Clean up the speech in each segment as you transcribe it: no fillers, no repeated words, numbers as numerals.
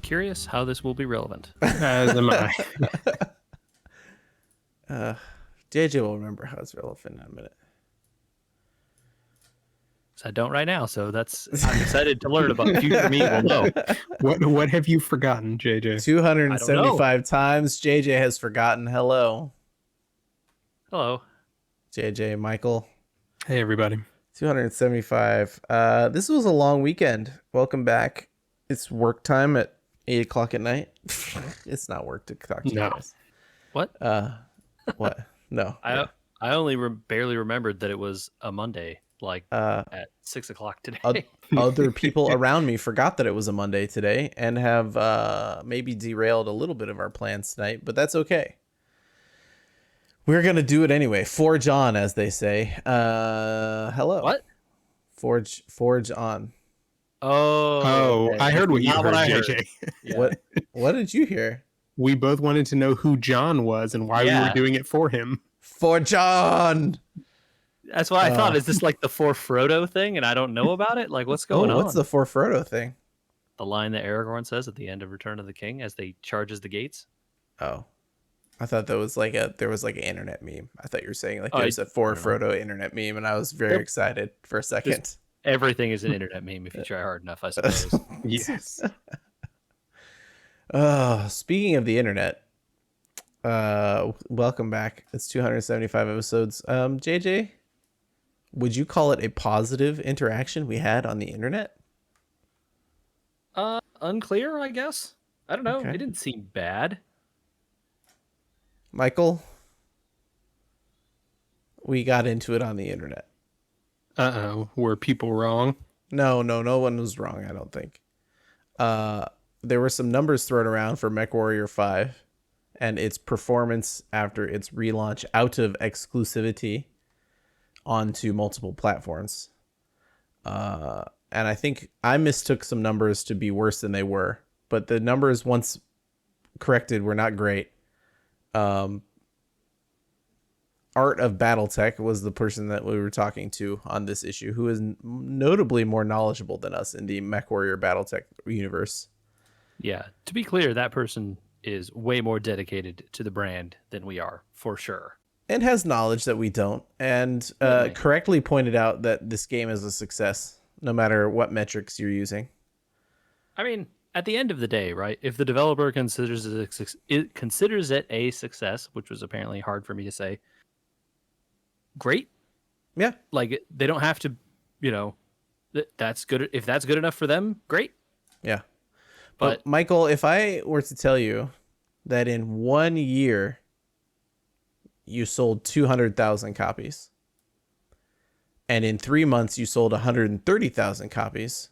curious how this will be relevant. As am I. JJ will remember how it's relevant in a minute. So I don't right now, so I'm excited to learn about future me will know. What have you forgotten, JJ? 275 times JJ has forgotten hello. Hello. JJ, Michael. Hey, everybody. 275. This was a long weekend. Welcome back. It's work time at 8 o'clock at night. It's not work to talk to you guys. What? What? No. I only barely remembered that it was a Monday, at 6 o'clock today. Other people around me forgot that it was a Monday today and have maybe derailed a little bit of our plans tonight, but that's okay. We're going to do it anyway. Forge on, as they say. Hello. What? Forge on. Oh, I heard what you Not heard, what I JJ. Yeah. What did you hear? We both wanted to know who John was and why we were doing it for him. Forge on. That's why I thought, is this like the For Frodo thing and I don't know about it? Like, what's going on? What's the For Frodo thing? The line that Aragorn says at the end of Return of the King as they charges the gates. Oh. I thought there was like an internet meme. I thought you were saying like there's a For Frodo internet meme, and I was very excited for a second. Everything is an internet meme if you try hard enough, I suppose. Yes. Speaking of the internet, welcome back. It's 275 episodes. JJ, would you call it a positive interaction we had on the internet? Unclear, I guess. I don't know. Okay. It didn't seem bad. Michael, we got into it on the internet. Were people wrong? No one was wrong, I don't think. There were some numbers thrown around for Mechwarrior 5 and its performance after its relaunch out of exclusivity onto multiple platforms. And I think I mistook some numbers to be worse than they were, but the numbers once corrected were not great. Art of Battletech was the person that we were talking to on this issue, who is notably more knowledgeable than us in the Mechwarrior Battletech universe. Yeah, to be clear, that person is way more dedicated to the brand than we are, for sure. And has knowledge that we don't, and correctly pointed out that this game is a success, no matter what metrics you're using. I mean, at the end of the day, right, if the developer considers it a success, which was apparently hard for me to say, great. Yeah. Like, they don't have to, that's good. If that's good enough for them, great. Yeah. But Michael, if I were to tell you that in 1 year you sold 200,000 copies, and in 3 months you sold 130,000 copies,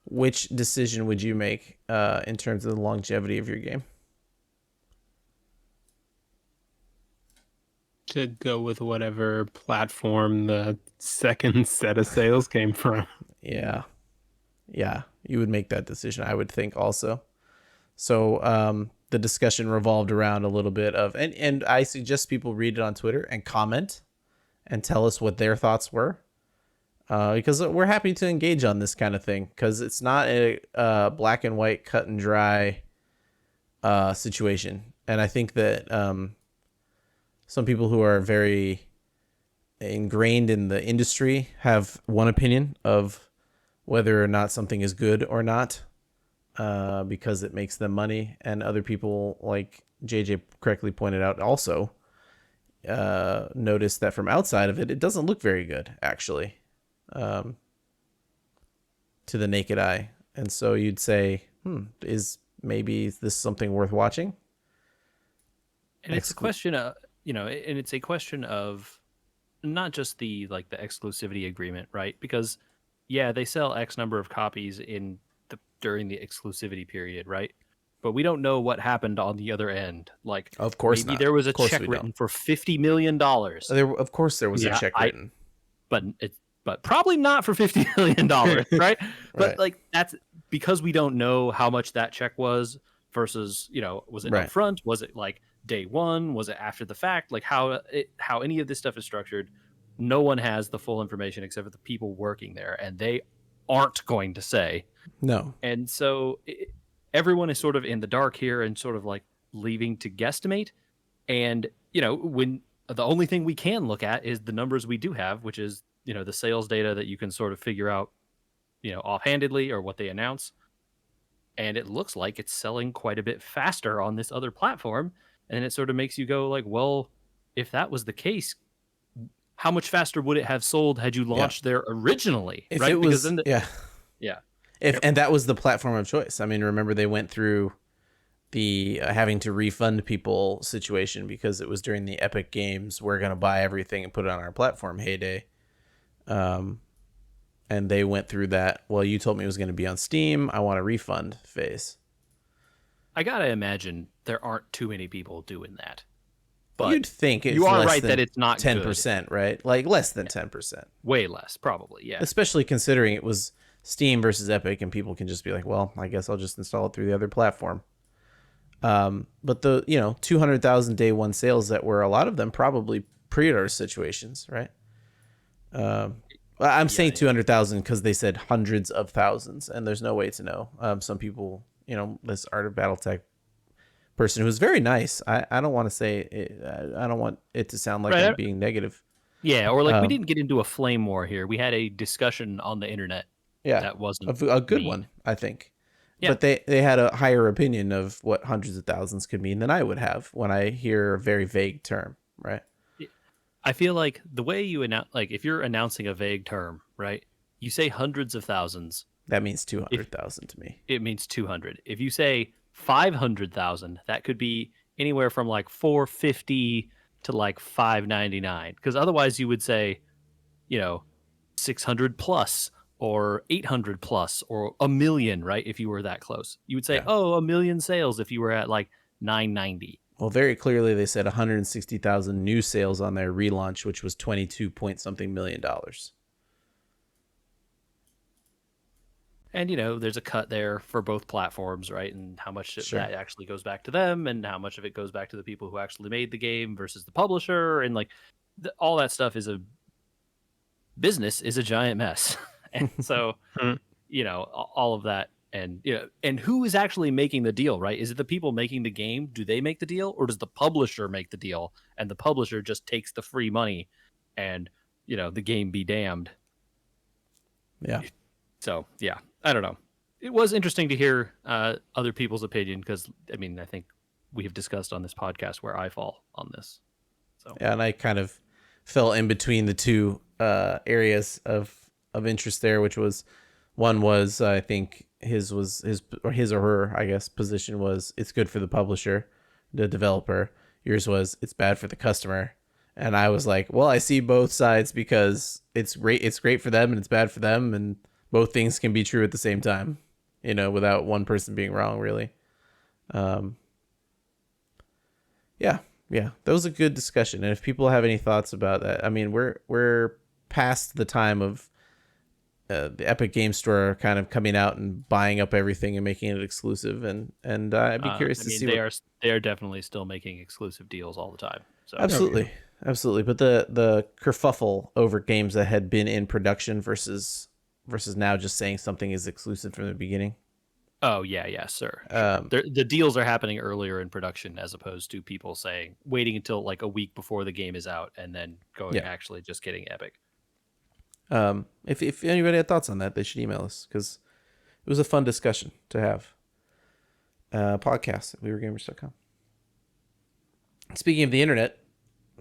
which decision would you make in terms of the longevity of your game? To go with whatever platform the second set of sales came from. Yeah, you would make that decision, I would think also. So the discussion revolved around a little bit of, and I suggest people read it on Twitter and comment and tell us what their thoughts were. Because we're happy to engage on this kind of thing, because it's not a black and white, cut and dry situation. And I think that some people who are very ingrained in the industry have one opinion of whether or not something is good or not, because it makes them money. And other people, like JJ correctly pointed out, also notice that from outside of it, it doesn't look very good, actually. To the naked eye. And so you'd say, is this something worth watching? And it's a question of, and it's a question of not just the exclusivity agreement, right? Because they sell X number of copies during the exclusivity period, right? But we don't know what happened on the other end. Like, of course, maybe there was a check written for $50 million. Of course there was a check written. But probably not for $50 million, right? But that's because we don't know how much that check was versus, was it up front? Was it like day one? Was it after the fact? Like how any of this stuff is structured, no one has the full information except for the people working there, and they aren't going to say. No. And so everyone is sort of in the dark here and sort of like leaving to guesstimate. And, when the only thing we can look at is the numbers we do have, which is, the sales data that you can sort of figure out, offhandedly or what they announce. And it looks like it's selling quite a bit faster on this other platform. And it sort of makes you go like, well, if that was the case, how much faster would it have sold had you launched there originally? If right? it Because was, then yeah. And that was the platform of choice. I mean, remember they went through the having to refund people situation because it was during the Epic Games, we're going to buy everything and put it on our platform heyday. And they went through that, well, you told me it was going to be on Steam, I want a refund phase. I got to imagine there aren't too many people doing that. But you'd think it's you are less right than that it's not 10%, good. Right? Like less than 10%. Way less, probably, yeah. Especially considering it was Steam versus Epic, and people can just be like, well, I guess I'll just install it through the other platform. But the 200,000 day one sales that were a lot of them probably pre-order situations, right? I'm saying 200,000 because they said hundreds of thousands, and there's no way to know. Some people, this Art of Battletech person who's very nice. I don't want to say it, I don't want it to sound like I'm being negative. Yeah, or like we didn't get into a flame war here. We had a discussion on the internet. Yeah, that wasn't a good one, I think. Yeah. But they had a higher opinion of what hundreds of thousands could mean than I would have when I hear a very vague term, right? I feel like the way you announce, like if you're announcing a vague term, right? You say hundreds of thousands. That means 200,000 to me. It means 200. If you say 500,000, that could be anywhere from like 450 to like 599. Because otherwise you would say, 600 plus or 800 plus or a million, right? If you were that close, you would say, a million sales if you were at like 990. Well, very clearly they said 160,000 new sales on their relaunch, which was 22 point something million dollars. And, there's a cut there for both platforms, right? And how much that actually goes back to them and how much of it goes back to the people who actually made the game versus the publisher. And like all that stuff business is a giant mess. And so, all of that. And who is actually making the deal, right? Is it the people making the game? Do they make the deal, or does the publisher make the deal? And the publisher just takes the free money, and the game be damned. Yeah. So yeah, I don't know. It was interesting to hear other people's opinion because I think we have discussed on this podcast where I fall on this. So yeah, and I kind of fell in between the two areas of interest there, which was one was I think his or her, I guess, position was it's good for the publisher, the developer. Yours was it's bad for the customer. And I was like, well, I see both sides because it's great for them and it's bad for them, and both things can be true at the same time, without one person being wrong, really. Yeah, that was a good discussion. And if people have any thoughts about that, we're past the time of the Epic Game Store kind of coming out and buying up everything and making it exclusive, and I'd be curious to see. They are definitely still making exclusive deals all the time. So absolutely. But the kerfuffle over games that had been in production versus now just saying something is exclusive from the beginning. Oh yeah, sir. The deals are happening earlier in production as opposed to people waiting until like a week before the game is out and then going actually just getting Epic. If anybody had thoughts on that, they should email us because it was a fun discussion to have. Podcast at wewergamers.com. Speaking of the internet,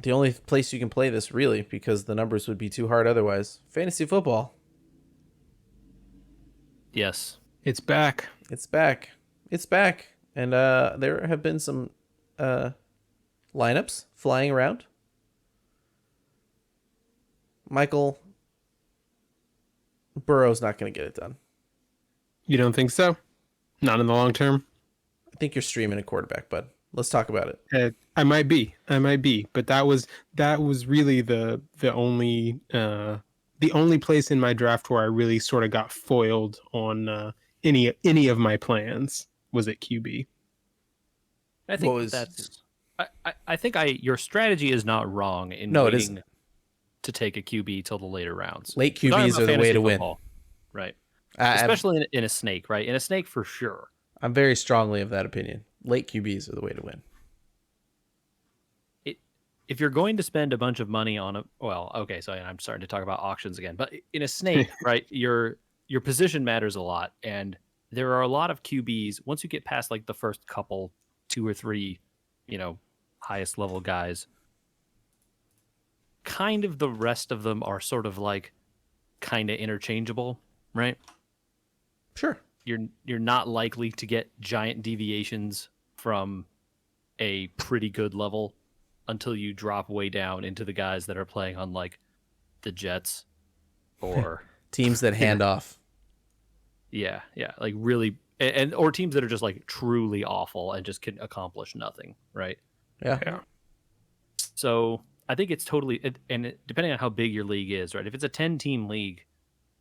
the only place you can play this really, because the numbers would be too hard otherwise, fantasy football. Yes. It's back. And there have been some lineups flying around. Michael, Burrow's not going to get it done. You don't think so? Not in the long term? I think you're streaming a quarterback, bud. Let's talk about it. I might be, but that was really the only place in my draft where I really sort of got foiled on any of my plans was at QB. I think I think your strategy is not wrong in it waiting isn't. To take a QB till the later rounds. Late QBs are the way to win, right? Especially in a snake, right? In a snake for sure. I'm very strongly of that opinion. Late QBs are the way to win. If you're going to spend a bunch of money on so I'm starting to talk about auctions again, but in a snake, right, your position matters a lot, and there are a lot of QBs. Once you get past like the first couple, 2 or 3, highest level guys, kind of the rest of them are sort of like kind of interchangeable, right? Sure. You're not likely to get giant deviations from a pretty good level until you drop way down into the guys that are playing on like the Jets or teams that hand off. Yeah, like really, or teams that are just like truly awful and just can accomplish nothing, right? Yeah. So I think it's totally, depending on how big your league is, right? If it's a 10-team league,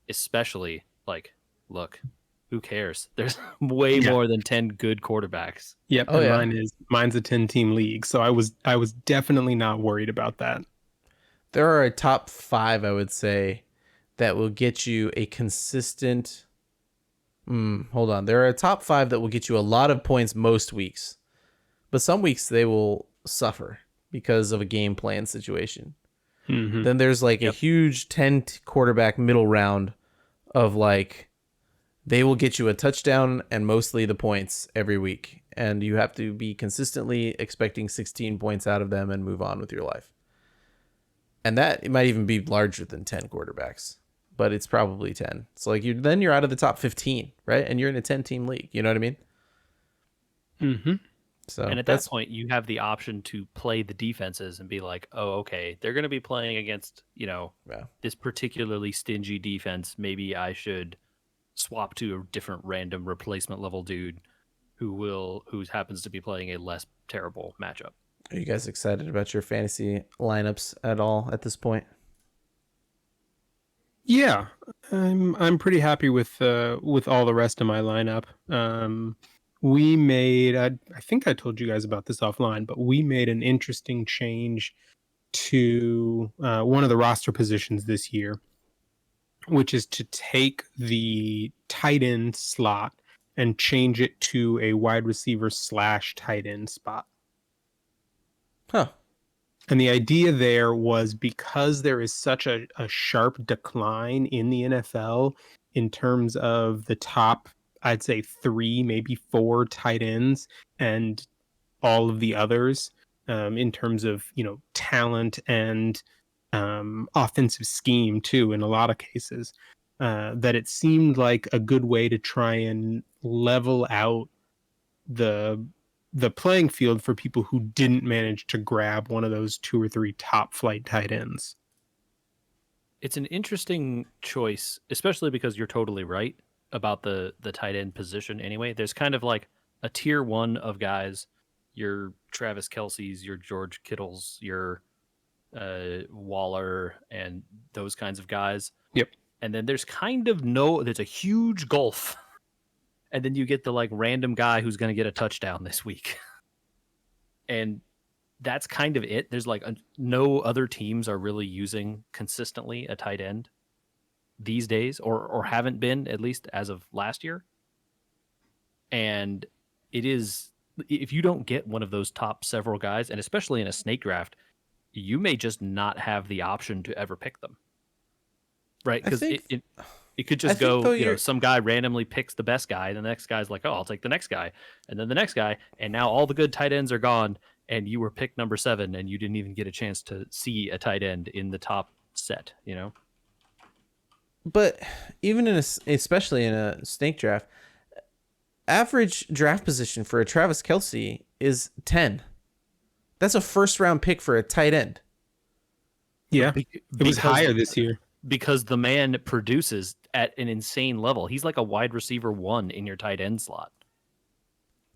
especially, like, look, who cares? There's way more than 10 good quarterbacks. Yep. Oh, mine's a 10-team league, so I was definitely not worried about that. There are a top 5, I would say, that will get you a consistent. Hold on. There are a top 5 that will get you a lot of points most weeks, but some weeks they will suffer because of a game plan situation. Mm-hmm. Then there's like a huge 10 quarterback middle round of like, they will get you a touchdown and mostly the points every week. And you have to be consistently expecting 16 points out of them and move on with your life. And that it might even be larger than 10 quarterbacks, but it's probably 10. So like you're out of the top 15, right? And you're in a 10-team league. You know what I mean? Mm-hmm. So and at that point, you have the option to play the defenses and be like, oh, okay, they're going to be playing against, this particularly stingy defense. Maybe I should swap to a different random replacement level dude who happens to be playing a less terrible matchup. Are you guys excited about your fantasy lineups at all at this point? Yeah, I'm pretty happy with all the rest of my lineup. We made, I think I told you guys about this offline, but we made an interesting change to one of the roster positions this year, which is to take the tight end slot and change it to a wide receiver / tight end spot. Huh. And the idea there was because there is such a sharp decline in the NFL in terms of the top, I'd say 3, maybe 4 tight ends and all of the others in terms of, talent and offensive scheme too, in a lot of cases, that it seemed like a good way to try and level out the playing field for people who didn't manage to grab one of those 2 or 3 top flight tight ends. It's an interesting choice, especially because you're totally right about the tight end position anyway. There's kind of like a tier 1 of guys, your Travis Kelce's, your George Kittle's, your Waller, and those kinds of guys. Yep. And then there's there's a huge gulf. And then you get the like random guy who's going to get a touchdown this week. And that's kind of it. There's like no other teams are really using consistently a tight end these days, or haven't been, at least as of last year. And it is, if you don't get one of those top several guys, and especially in a snake draft, you may just not have the option to ever pick them. Right? Because it could just go, some guy randomly picks the best guy, and the next guy's like, oh, I'll take the next guy. And then the next guy, and now all the good tight ends are gone, and you were picked number 7, and you didn't even get a chance to see a tight end in the top set, But even especially in a snake draft, average draft position for a Travis Kelsey is 10. That's a first-round pick for a tight end. Yeah, it was higher this year. Because the man produces at an insane level. He's like a wide receiver 1 in your tight end slot.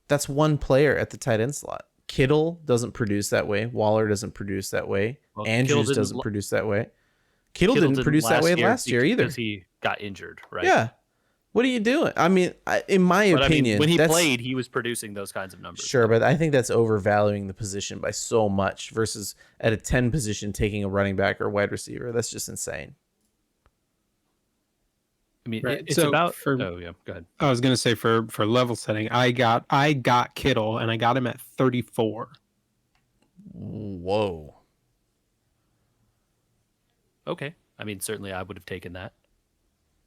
That's one player at the tight end slot. Kittle doesn't produce that way. Waller doesn't produce that way. Well, Andrews doesn't produce that way. Kittle didn't produce that way last year either. Because he got injured, right? Yeah. What are you doing? I mean, in my opinion, when he played, he was producing those kinds of numbers. Sure, but I think that's overvaluing the position by so much versus at a 10 position taking a running back or wide receiver. That's just insane. I mean, Right. it's So about. for Oh yeah, go ahead. I was gonna say for level setting, I got Kittle and I got him at 34. Whoa. Okay. I mean, certainly I would have taken that.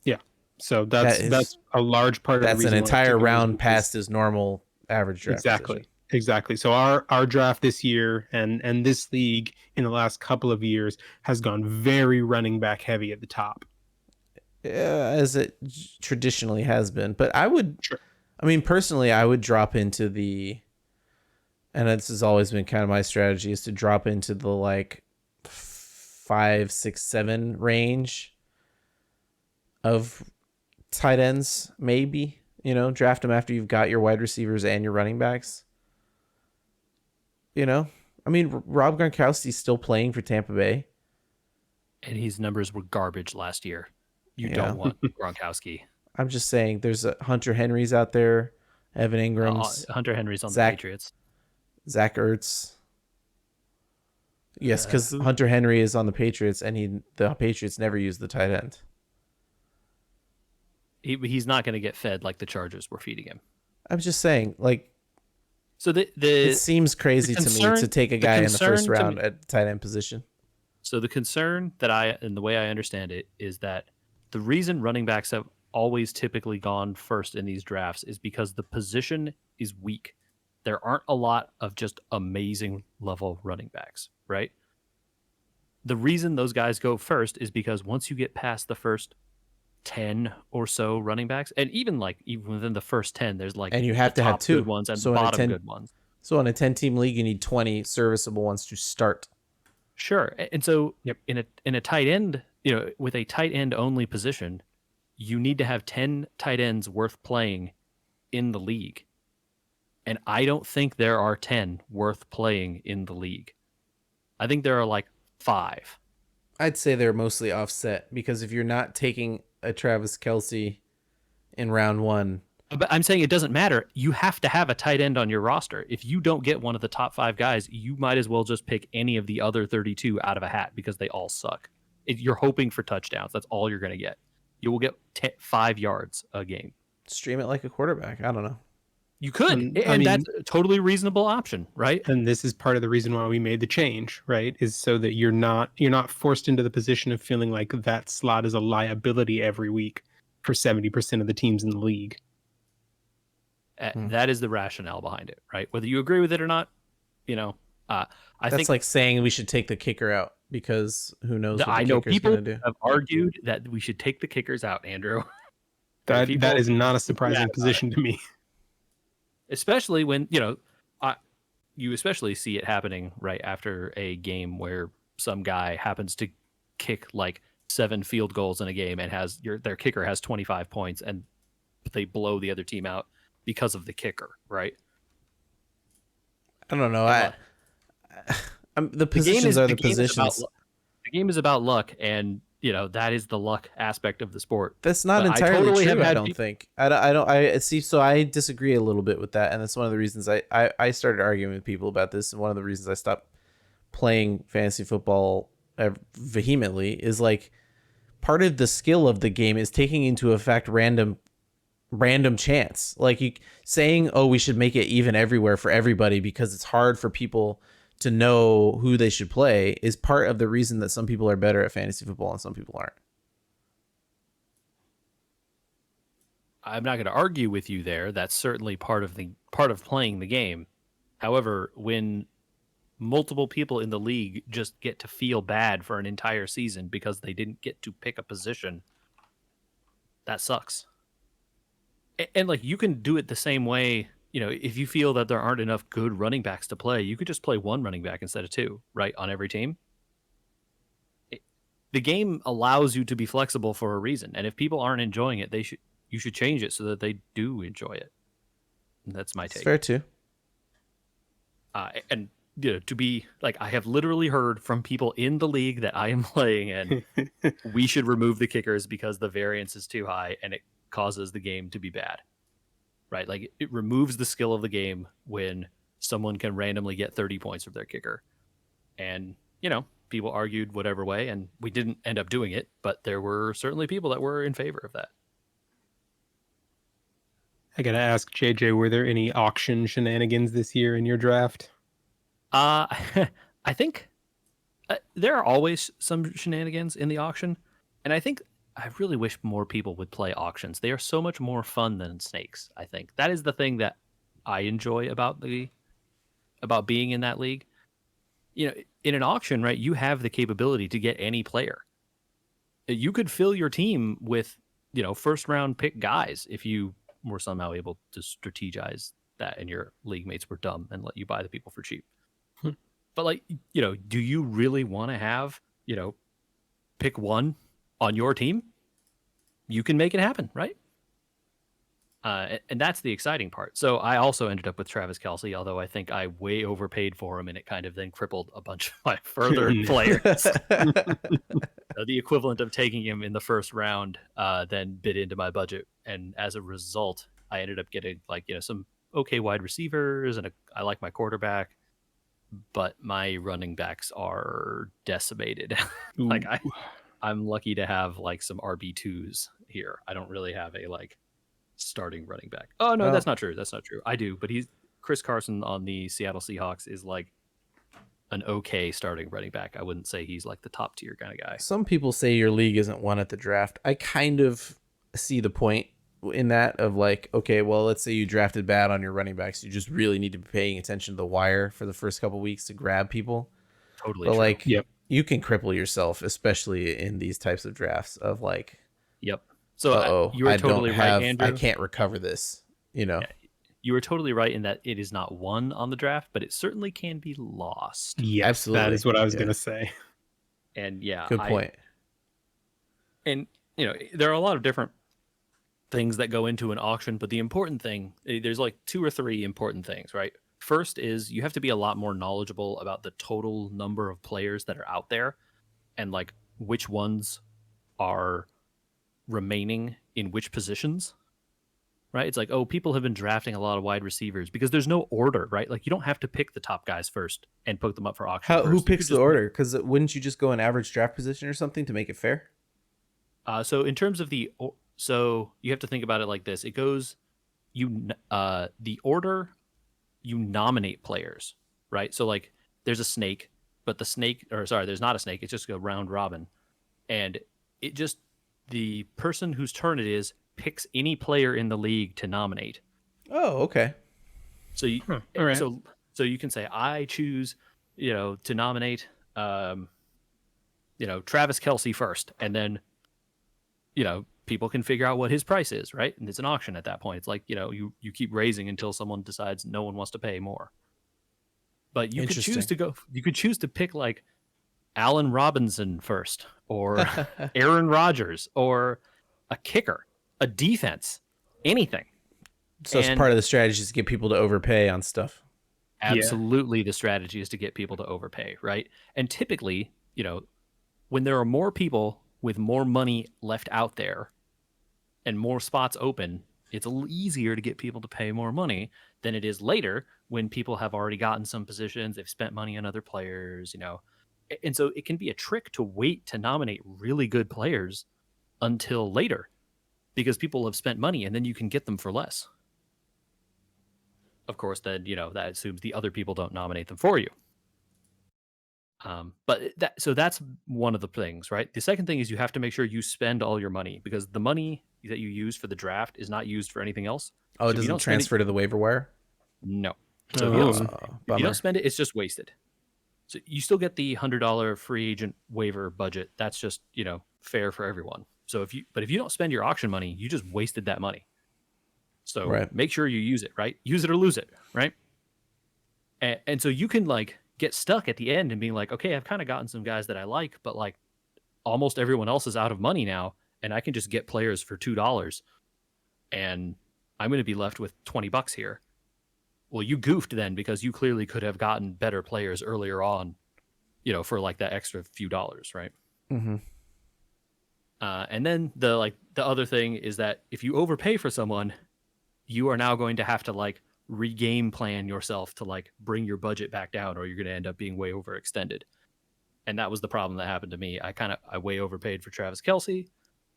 Yeah. So That that's is a large part of the that's an reason why I entire took him was round because- past his normal average draft exactly. position. Exactly. So our draft this year and this league in the last couple of years has gone very running back heavy at the top. Yeah, as it traditionally has been. But I would, Sure. I mean, personally, I would drop into the, and this has always been kind of my strategy, is to drop into the like 5, 6, 7 range of tight ends, maybe. You know, draft them after you've got your wide receivers and your running backs. You know, I mean, Rob Gronkowski's still playing for Tampa Bay. And his numbers were garbage last year. You Yeah. don't want Gronkowski. I'm just saying, there's Hunter Henry's out there, Evan Ingram's, Hunter Henry's on Zach- the Patriots. Zach Ertz. Yes, because Hunter Henry is on the Patriots, and the Patriots never use the tight end. He's not going to get fed like the Chargers were feeding him. I'm just saying, like, So it seems crazy to me to take a guy in the first round at tight end position. So the concern and the way I understand it is that the reason running backs have always typically gone first in these drafts is because the position is weak. There aren't a lot of just amazing level running backs, right? The reason those guys go first is because once you get past the first 10 or so running backs, and even within the first 10, there's like, and you have the to have top 2 good ones and so bottom good ones. So in a 10-team league, you need 20 serviceable ones to start. Sure. And so in a tight end, with a tight end only position, you need to have 10 tight ends worth playing in the league. And I don't think there are 10 worth playing in the league. I think there are like 5. I'd say they're mostly offset, because if you're not taking a Travis Kelsey in round 1. But I'm saying it doesn't matter. You have to have a tight end on your roster. If you don't get one of the top 5 guys, you might as well just pick any of the other 32 out of a hat because they all suck. You're hoping for touchdowns. That's all you're going to get. You will get 5 yards a game. Stream it like a quarterback. I don't know. You could, and that's a totally reasonable option, right? And this is part of the reason why we made the change, right? Is so that you're not forced into the position of feeling like that slot is a liability every week for 70% of the teams in the league. That is the rationale behind it, right? Whether you agree with it or not, I think like saying we should take the kicker out, because who knows what the I know kicker's people going to do. have argued that we should take the kickers out, Andrew. That is not a surprising position to me. Especially when, you especially see it happening right after a game where some guy happens to kick like 7 field goals in a game and their kicker has 25 points and they blow the other team out because of the kicker, right? I don't know. The positions are the positions. The game is about luck, and that is the luck aspect of the sport. That's not entirely true. I don't think. I see. So I disagree a little bit with that, and that's one of the reasons I started arguing with people about this, and one of the reasons I stopped playing fantasy football vehemently is like part of the skill of the game is taking into effect random chance. Like you saying, "Oh, we should make it even everywhere for everybody because it's hard for people to know who they should play," is part of the reason that some people are better at fantasy football and some people aren't. I'm not going to argue with you there. That's certainly part of playing the game. However, when multiple people in the league just get to feel bad for an entire season because they didn't get to pick a position, that sucks. And like, you can do it the same way. If you feel that there aren't enough good running backs to play, you could just play 1 running back instead of 2, right, on every team. The game allows you to be flexible for a reason, and if people aren't enjoying it, you should change it so that they do enjoy it. And that's my take. It's fair too. And to be like, I have literally heard from people in the league that I am playing in, we should remove the kickers because the variance is too high and it causes the game to be bad. Right, like it removes the skill of the game when someone can randomly get 30 points from their kicker. And, people argued whatever way, and we didn't end up doing it, but there were certainly people that were in favor of that. I gotta ask JJ, were there any auction shenanigans this year in your draft? I think there are always some shenanigans in the auction, and I really wish more people would play auctions. They are so much more fun than snakes. I think that is the thing that I enjoy about being in that league. In an auction, right, you have the capability to get any player. You could fill your team with, first round pick guys if you were somehow able to strategize that and your league mates were dumb and let you buy the people for cheap. But do you really want to have, pick one on your team? You can make it happen, right? And that's the exciting part. So I also ended up with Travis Kelsey, although I think I way overpaid for him, and it kind of then crippled a bunch of my further players. The equivalent of taking him in the first round then bit into my budget, and as a result, I ended up getting some okay wide receivers, and I like my quarterback, but my running backs are decimated. I'm lucky to have some RB2s here. I don't really have a starting running back. Oh no, that's not true. I do, but Chris Carson on the Seattle Seahawks is an okay starting running back. I wouldn't say he's the top tier kind of guy. Some people say your league isn't won at the draft. I kind of see the point in that of okay, well, let's say you drafted bad on your running backs. You just really need to be paying attention to the wire for the first couple weeks to grab people. Totally. But true. Yep. You can cripple yourself, especially in these types of drafts of Yep. So you are totally right, Andrew. I can't recover this, Yeah, you were totally right in that it is not won on the draft, but it certainly can be lost. Yes, absolutely. That is what I was going to say. And yeah, good point. And there are a lot of different things that go into an auction, but the important thing, there's 2 or 3 important things, right? First is you have to be a lot more knowledgeable about the total number of players that are out there and which ones are remaining in which positions, right? It's people have been drafting a lot of wide receivers because there's no order, right? You don't have to pick the top guys first and put them up for auction. Who picks the order? Because wouldn't you just go an average draft position or something to make it fair? So in terms of so you have to think about it like this. It goes, the order, you nominate players, right? So there's a snake, but there's not a snake. It's just a round robin. And the person whose turn it is picks any player in the league to nominate. Oh, okay. So you, all right. so you can say, I choose, to nominate, Travis Kelsey first, and then, people can figure out what his price is, right? And it's an auction at that point. It's you keep raising until someone decides no one wants to pay more. But you could choose to pick Allen Robinson first, or Aaron Rodgers, or a kicker, a defense, anything. So it's part of the strategy is to get people to overpay on stuff. Absolutely, the strategy is to get people to overpay, right? And typically, when there are more people with more money left out there and more spots open, it's a little easier to get people to pay more money than it is later when people have already gotten some positions, they've spent money on other players, And so it can be a trick to wait to nominate really good players until later because people have spent money and then you can get them for less. Of course, then, that assumes the other people don't nominate them for you. So that's one of the things, right? The second thing is you have to make sure you spend all your money because the money that you use for the draft is not used for anything else. Oh, it doesn't transfer to the waiver wire? No. So if you don't spend it, it's just wasted. So you still get the $100 free agent waiver budget. That's just, fair for everyone. So if you don't spend your auction money, you just wasted that money. So Make sure you use it, right? Use it or lose it, right? And so you can get stuck at the end and being okay, I've kind of gotten some guys that I like, but almost everyone else is out of money now, and I can just get players for $2, and I'm going to be left with $20 here. Well, you goofed then because you clearly could have gotten better players earlier on, for that extra few dollars, right? Mm-hmm. And then the other thing is that if you overpay for someone, you are now going to have to regame plan yourself to bring your budget back down, or you're going to end up being way overextended. And that was the problem that happened to me. I way overpaid for Travis Kelsey,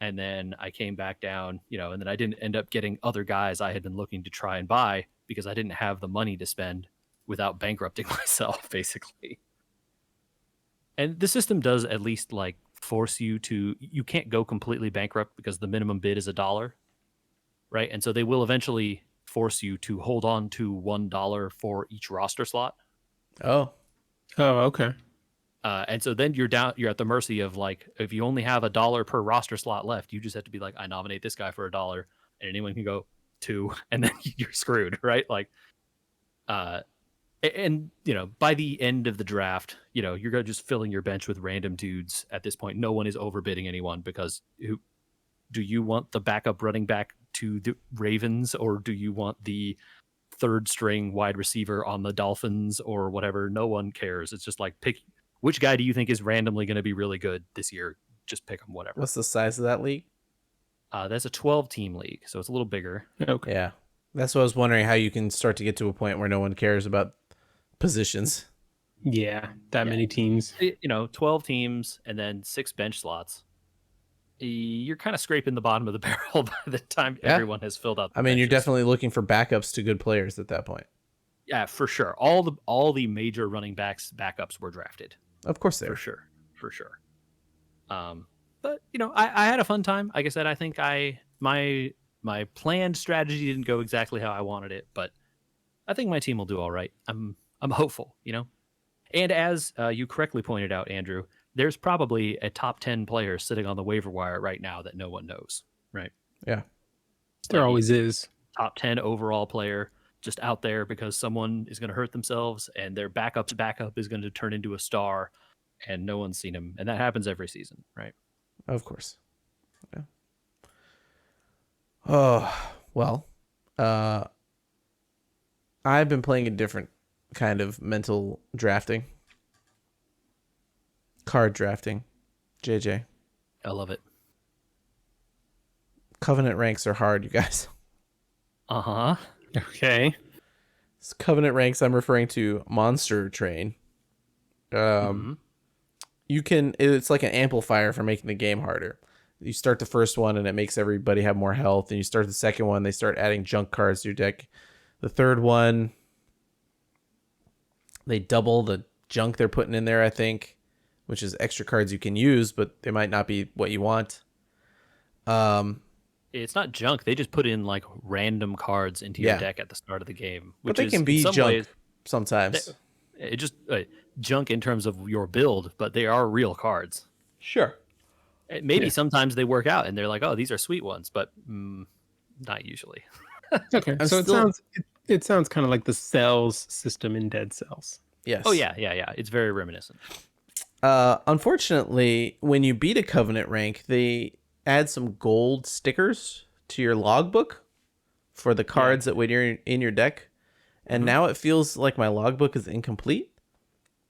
And then I came back down, and then I didn't end up getting other guys I had been looking to try and buy because I didn't have the money to spend without bankrupting myself, basically. And the system does at least like force you can't go completely bankrupt because the minimum bid is $1, right? And so they will eventually force you to hold on to $1 for each roster slot. Oh, okay. And so then you're at the mercy of like, if you only have $1 per roster slot left, you just have to be like, I nominate this guy for $1, and anyone can go 2, and then you're screwed, right? Like, and by the end of the draft, you're just filling your bench with random dudes at this point. No one is overbidding anyone because do you want the backup running back to the Ravens, or do you want the third string wide receiver on the Dolphins or whatever? No one cares. It's just like, pick which guy do you think is randomly going to be really good this year? Just pick them, whatever. What's the size of that league? That's a 12-team league, so it's a little bigger. Okay. Yeah. That's what I was wondering, how you can start to get to a point where no one cares about positions. Yeah, many teams. 12 teams and then 6 bench slots. You're kind of scraping the bottom of the barrel by the time everyone has filled out. I mean, you're definitely looking for backups to good players at that point. Yeah, for sure. All the major running backups were drafted. Of course they were. For sure. But I had a fun time. Like I said, I think my planned strategy didn't go exactly how I wanted it, but I think my team will do all right. I'm hopeful, And as you correctly pointed out, Andrew, there's probably a top 10 player sitting on the waiver wire right now that no one knows, right? Yeah. There always is. Top 10 overall player just out there because someone is going to hurt themselves and their backup is going to turn into a star and no one's seen him. And that happens every season, right? Of course. Yeah. Oh, well, I've been playing a different kind of mental drafting. Card drafting. JJ. I love it. Covenant ranks are hard, you guys. Uh-huh. Okay. It's Covenant ranks, I'm referring to Monster Train. It's like an amplifier for making the game harder. You start the first one and it makes everybody have more health, and you start the second one, they start adding junk cards to your deck. The third one, they double the junk they're putting in there, I think, which is extra cards you can use, but they might not be what you want. It's not junk. They just put in like random cards into your deck at the start of the game, but they can be junk sometimes. It just junk in terms of your build, but they are real cards. Sure. Maybe sometimes they work out and they're like, oh, these are sweet ones, but not usually. Okay, so it sounds kind of like the Cells system in Dead Cells. Yes. Oh yeah. It's very reminiscent. Unfortunately, when you beat a Covenant rank, they add some gold stickers to your logbook for the cards that were in your deck. And now it feels like my logbook is incomplete.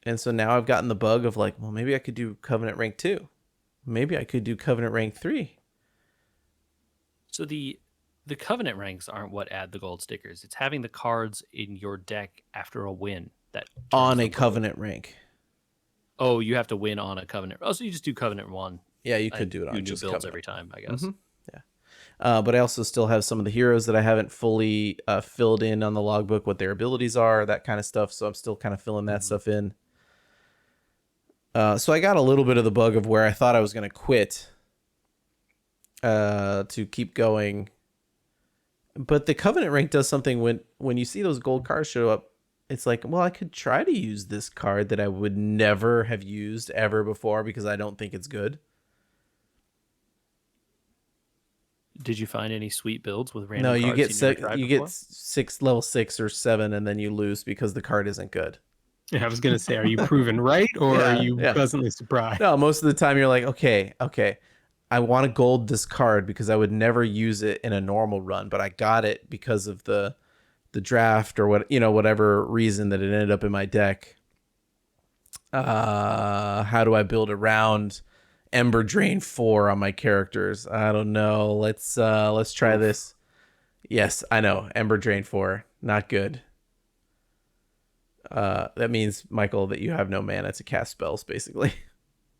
And so now I've gotten the bug of like, well, maybe I could do Covenant rank 2. Maybe I could do Covenant rank 3. So the Covenant ranks aren't what add the gold stickers. It's having the cards in your deck after a win that on a Covenant rank. Oh, you have to win on a Covenant. Oh, so you just do Covenant 1. Yeah, you could do it on new just builds Covenant every time, I guess. Yeah. But I also still have some of the heroes that I haven't fully filled in on the logbook, what their abilities are, that kind of stuff. So I'm still kind of filling that stuff in. So I got a little bit of the bug of where I thought I was going to quit to keep going. But the Covenant rank does something when you see those gold cards show up. It's like, well, I could try to use this card that I would never have used ever before because I don't think it's good. Did you find any sweet builds with random cards? No, you get level 6 or 7, and then you lose because the card isn't good. Yeah, I was going to say, are you proven right, or are you pleasantly surprised? No, most of the time you're like, okay. I want to gold this card because I would never use it in a normal run, but I got it because of the draft or whatever reason that it ended up in my deck. How do I build around Ember Drain 4 on my characters? I don't know. Let's try this. Yes, I know. Ember Drain 4, not good. That means, Michael, that you have no mana to cast spells, basically.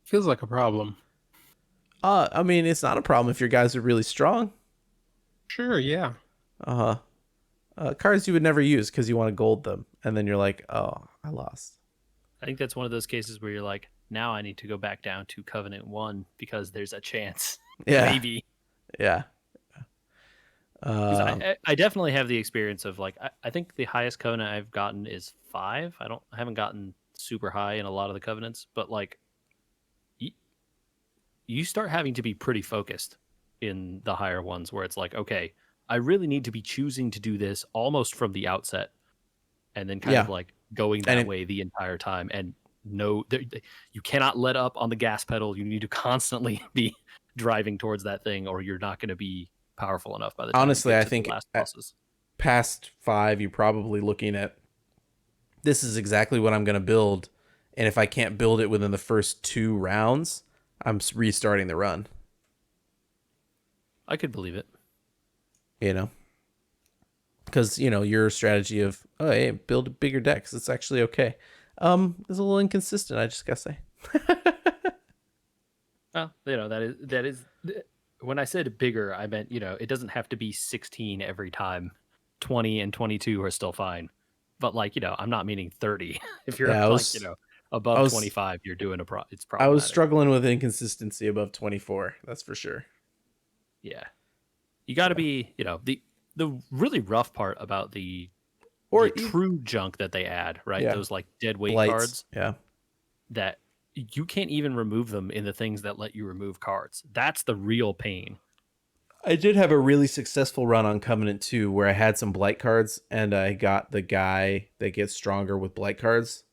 Feels like a problem. I mean, it's not a problem if your guys are really strong. Sure, yeah. Cards you would never use because you want to gold them, and then you're like, oh, I lost. I think that's one of those cases where you're like, now I need to go back down to Covenant 1 because there's a chance. Yeah. Maybe. Yeah. 'Cause I definitely have the experience of like I think the highest covenant I've gotten is 5. I haven't gotten super high in a lot of the covenants, but like you start having to be pretty focused in the higher ones where it's like, okay, I really need to be choosing to do this almost from the outset, and then kind of like going that way the entire time. And no, you cannot let up on the gas pedal. You need to constantly be driving towards that thing, or you're not going to be powerful enough by the time honestly, you get I to think the last bosses. Past 5, you're probably looking at this is exactly what I'm going to build, and if I can't build it within the first 2 rounds, I'm restarting the run. I could believe it. You know, because your strategy of hey, build a bigger deck, 'cause it's actually okay, is a little inconsistent. I just gotta say. Well, that is when I said bigger, I meant it doesn't have to be 16 every time. 20 and 22 are still fine, but like I'm not meaning 30. If you're above 25, you're doing it's problematic. I was struggling with inconsistency above 24. That's for sure. Yeah. You got to be, the really rough part about the true junk that they add, right? Yeah. Those like dead weight Blights. cards. Yeah. That you can't even remove them in the things that let you remove cards. That's the real pain. I did have a really successful run on Covenant 2 where I had some blight cards and I got the guy that gets stronger with blight cards.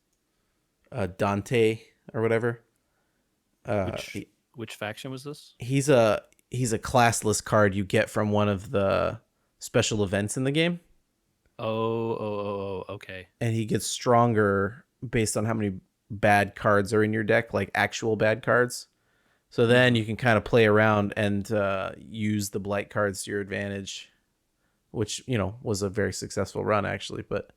Dante or whatever. Which faction was this? He's a classless card you get from one of the special events in the game. Oh, okay. And he gets stronger based on how many bad cards are in your deck, like actual bad cards. So then you can kind of play around and use the blight cards to your advantage, which, was a very successful run actually. But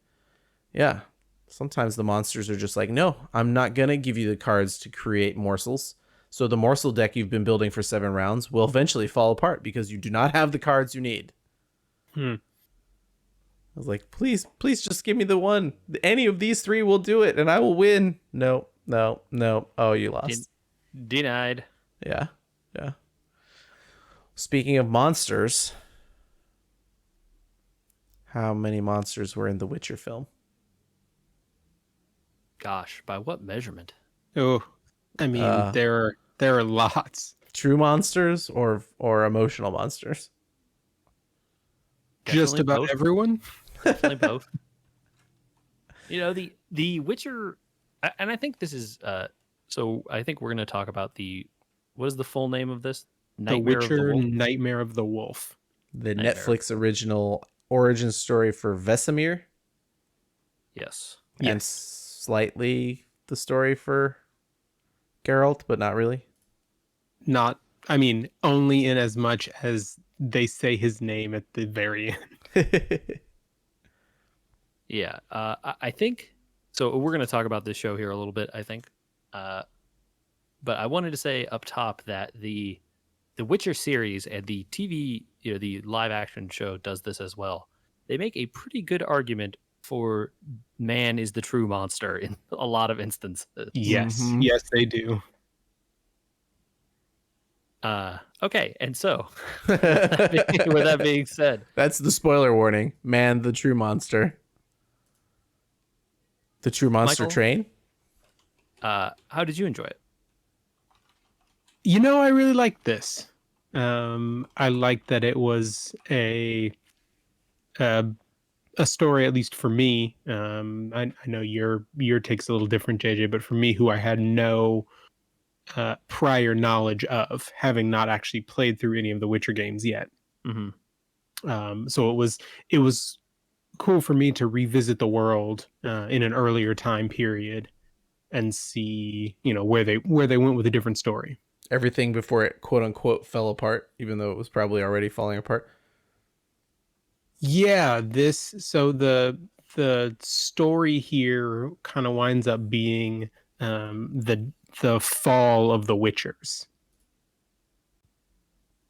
yeah, sometimes the monsters are just like, no, I'm not going to give you the cards to create morsels. So the morsel deck you've been building for 7 rounds will eventually fall apart because you do not have the cards you need. I was like, please just give me the one. Any of these 3 will do it and I will win. No. Oh, you lost. Denied. Yeah. Speaking of monsters, how many monsters were in the Witcher film? Gosh, by what measurement? Oh, I mean, there are lots. True monsters or emotional monsters? Definitely just about both. Everyone. Definitely both. The Witcher, and I think this is so. I think we're going to talk about what is the full name of this? Nightmare of the Wolf. Nightmare of the Wolf. The Netflix original origin story for Vesemir. Yes. And slightly the story for Geralt, but not really. Only in as much as they say his name at the very end. Yeah. I think so. We're going to talk about this show here a little bit, I think. But I wanted to say up top that the Witcher series and the TV, the live action show does this as well. They make a pretty good argument for man is the true monster in a lot of instances. Yes. Yes, they do. Okay, and so with that being said, that's the spoiler warning. Man, the true monster. The true monster Michael, train. How did you enjoy it? I really liked this. I liked that it was a story, at least for me. I know your take's a little different, JJ, but for me, who I had no prior knowledge of, having not actually played through any of the Witcher games yet. So it was cool for me to revisit the world in an earlier time period and see, where they went with a different story. Everything before it quote unquote fell apart, even though it was probably already falling apart. Yeah, the story here kind of winds up being the fall of the Witchers.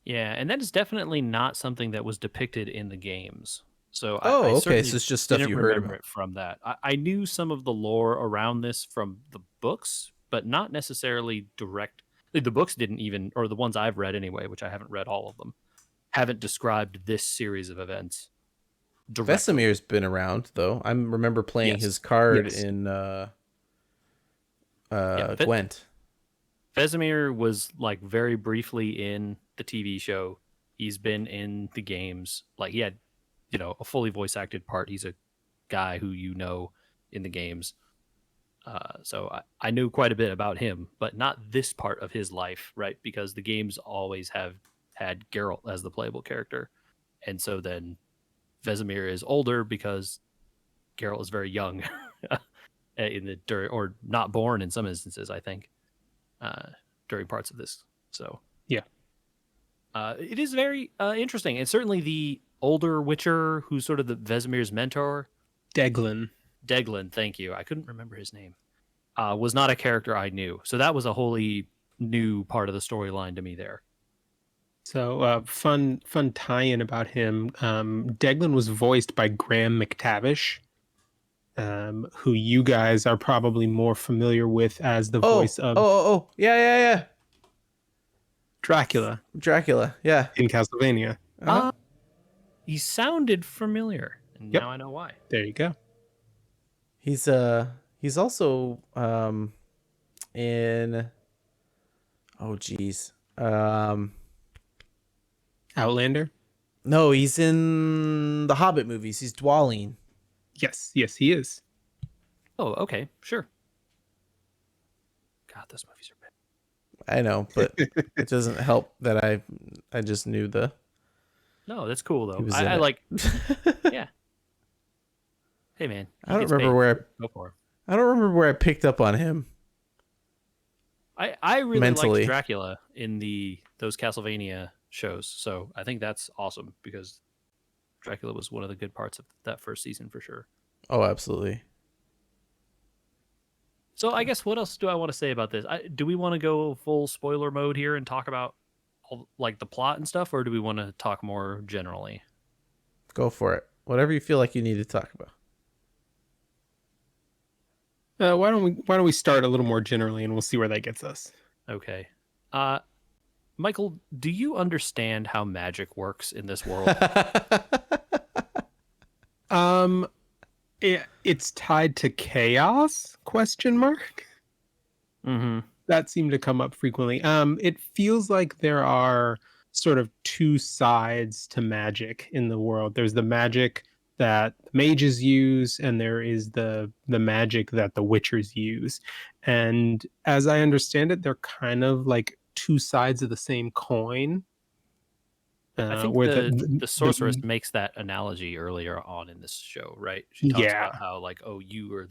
Yeah, and that is definitely not something that was depicted in the games. So I Oh, okay. certainly So it's just stuff didn't you heard remember about. it from that. I knew some of the lore around this from the books, but not necessarily direct. The books didn't even, or the ones I've read anyway, which I haven't read all of them, haven't described this series of events directly. Vesemir's been around though. I remember playing his Yes. card Yes. in Yeah. Gwent. Vesemir was like very briefly in the TV show. He's been in the games. Like he had, a fully voice acted part. He's a guy who in the games. So I knew quite a bit about him, but not this part of his life, right? Because the games always have had Geralt as the playable character. And so then Vesemir is older because Geralt is very young or not born in some instances, I think, during parts of this. So Yeah. it is very interesting. And certainly the older Witcher, who's sort of the Vesemir's mentor, Deglin. thank you. I couldn't remember his name. Was not a character I knew. So that was a wholly new part of the storyline to me there. So fun tie-in about him. Deglin was voiced by Graham McTavish, who you guys are probably more familiar with as the voice of Yeah. Dracula Yeah. in Castlevania. He sounded familiar, and Yep. now I know why. There you go. He's also in Outlander. no, he's in the Hobbit movies. He's Dwalin. Yes, he is. Oh, okay, sure. God, those movies are bad. I know, but it doesn't help that I just knew the. No, that's cool though. was I in like. Yeah. Hey man, I don't remember go for it. I don't remember where I picked up on him. I really Mentally. liked Dracula in those Castlevania shows, so I think that's awesome because Dracula was one of the good parts of that first season for sure. Oh, absolutely. So I guess what else do I want to say about this? Do we want to go full spoiler mode here and talk about like the plot and stuff, or do we want to talk more generally? Go for it. Whatever you feel like you need to talk about. Why don't we start a little more generally, and we'll see where that gets us. Okay. Michael, do you understand how magic works in this world? It's tied to chaos? ? Mm-hmm. That seemed to come up frequently. It feels like there are sort of two sides to magic in the world. There's the magic that mages use, and there is the magic that the witchers use. And as I understand it, they're kind of like two sides of the same coin. I think where the sorceress makes that analogy earlier on in this show, right? She talks about how like, oh, you're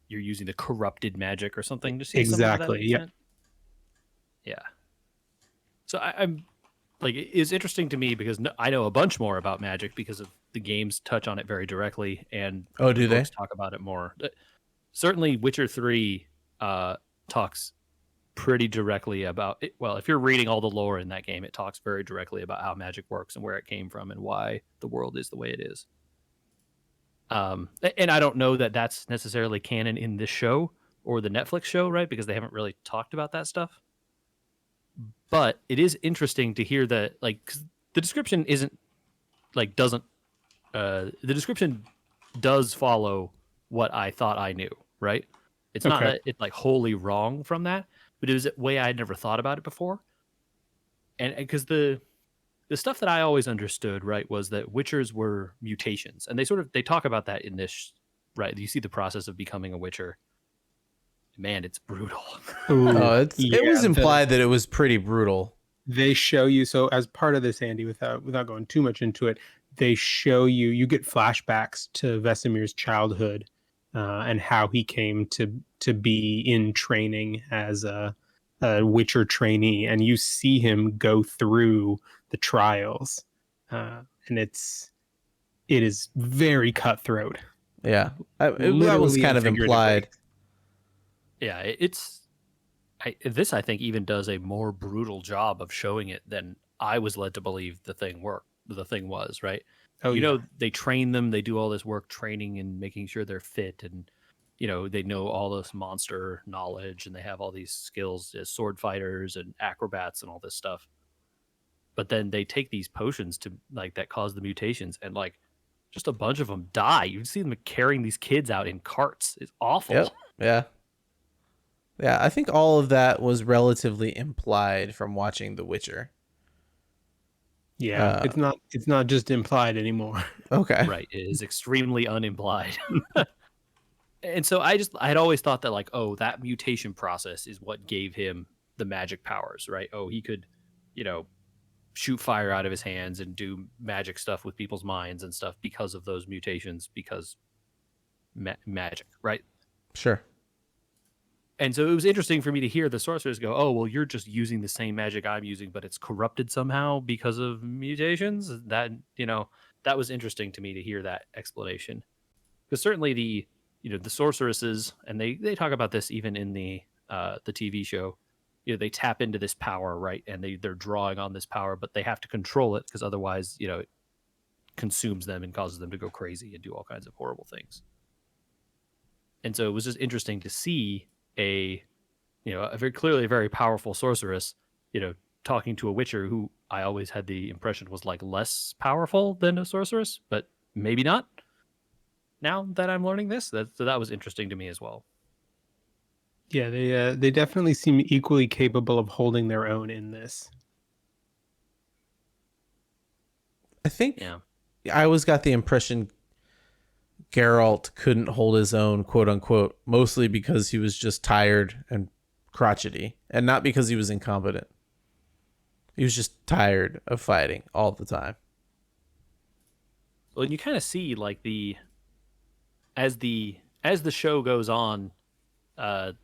using the corrupted magic or something. Just exactly. Yeah. Yeah. So I'm like, it's interesting to me because I know a bunch more about magic because of the games touch on it very directly, and do they talk about it more? Certainly, Witcher 3 talks pretty directly about it. Well, if you're reading all the lore in that game, it talks very directly about how magic works and where it came from and why the world is the way it is. And I don't know that that's necessarily canon in this show or the Netflix show, right? Because they haven't really talked about that stuff. But it is interesting to hear that, like, 'cause the description the description does follow what I thought I knew, right? It's not that it's like wholly wrong from that, but it was a way I had never thought about it before. And because the stuff that I always understood, right, was that witchers were mutations, and they talk about that in this, right? You see the process of becoming a witcher. Man, it's brutal. It was implied that it was pretty brutal. They show you, so as part of this, Andy, without going too much into it, they show you get flashbacks to Vesemir's childhood and how he came to be in training as a Witcher trainee, and you see him go through the trials, and it is very cutthroat. Yeah, that was kind of implied. Yeah, this I think even does a more brutal job of showing it than I was led to believe the thing was, right? Oh, yeah. They train them, they do all this work training and making sure they're fit, and they know all this monster knowledge, and they have all these skills as sword fighters and acrobats and all this stuff. But then they take these potions to like that cause the mutations, and like just a bunch of them die. You see them carrying these kids out in carts. It's awful. Yep. Yeah. Yeah, I think all of that was relatively implied from watching The Witcher. Yeah, it's not just implied anymore. Okay. Right. It is extremely unimplied. And so I had always thought that like, oh, that mutation process is what gave him the magic powers, right? Oh, he could, shoot fire out of his hands and do magic stuff with people's minds and stuff because of those mutations, because magic, right? Sure. And so it was interesting for me to hear the sorcerers go, oh, well, you're just using the same magic I'm using, but it's corrupted somehow because of mutations. That was interesting to me to hear that explanation. Because certainly the sorceresses, and they talk about this even in the TV show, they tap into this power, right? And they're drawing on this power, but they have to control it because otherwise, it consumes them and causes them to go crazy and do all kinds of horrible things. And so it was just interesting to see a very clearly a very powerful sorceress, talking to a witcher who I always had the impression was like less powerful than a sorceress, but maybe not. Now that I'm learning this, so that was interesting to me as well. Yeah, they definitely seem equally capable of holding their own in this. I think I always got the impression Geralt couldn't hold his own, quote unquote, mostly because he was just tired and crotchety, and not because he was incompetent. He was just tired of fighting all the time. Well, and you kind of see like as the show goes on, the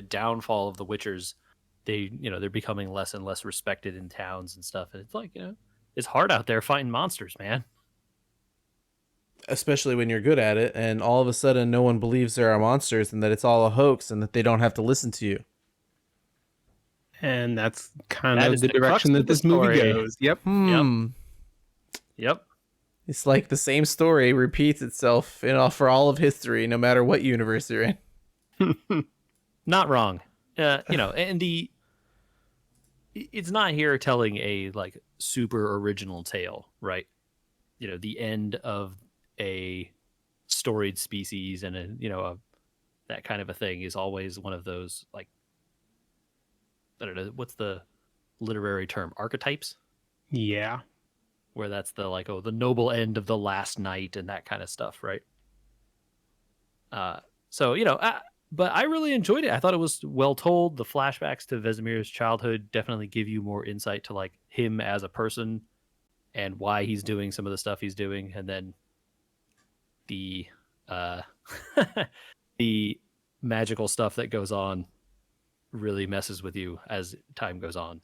downfall of the Witchers, they're becoming less and less respected in towns and stuff, and it's like it's hard out there fighting monsters, man. Especially when you're good at it, and all of a sudden no one believes there are monsters and that it's all a hoax and that they don't have to listen to you. And that's kind of the direction that this movie goes. Yep. Yep. It's like the same story repeats itself for all of history, no matter what universe you're in. Not wrong. And it's not here telling a like super original tale, right? The end of a storied species and that kind of a thing is always one of those, like, I don't know, what's the literary term? Archetypes? Yeah. Where that's the like, oh, the noble end of the last night and that kind of stuff, right? But I really enjoyed it. I thought it was well told. The flashbacks to Vesemir's childhood definitely give you more insight to like him as a person and why he's doing some of the stuff he's doing, and then the the magical stuff that goes on really messes with you as time goes on.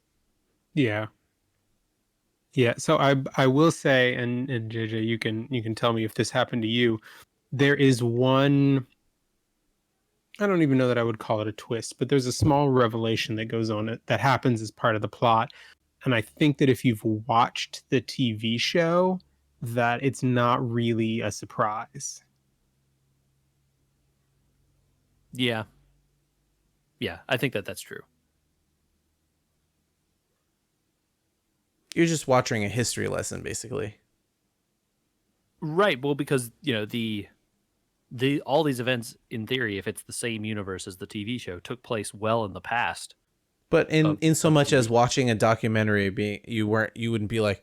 Yeah. So I will say, and JJ, you can tell me if this happened to you. There is one, I don't even know that I would call it a twist, but there's a small revelation that goes on that happens as part of the plot. And I think that if you've watched the TV show, that it's not really a surprise. Yeah, I think that's true. You're just watching a history lesson, basically. Right. Well, because the all these events, in theory, if it's the same universe as the TV show, took place well in the past. But in so much as watching a documentary, you wouldn't be like,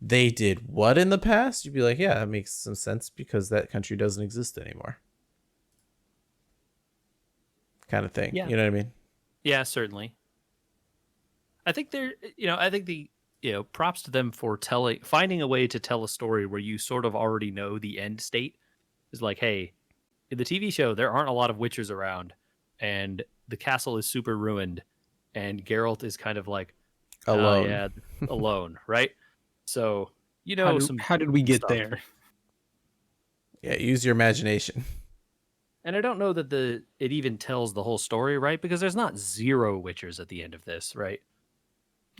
they did what in the past? You'd be like, yeah, that makes some sense because that country doesn't exist anymore. Kind of thing. Yeah. You know what I mean? Yeah, certainly. I think props to them for finding a way to tell a story where you sort of already know the end state. Is like, hey, in the TV show, there aren't a lot of witchers around, and the castle is super ruined, and Geralt is kind of like alone. Alone, right? So how did we get there? Yeah, use your imagination. And I don't know that it even tells the whole story, right? Because there's not zero witchers at the end of this, right?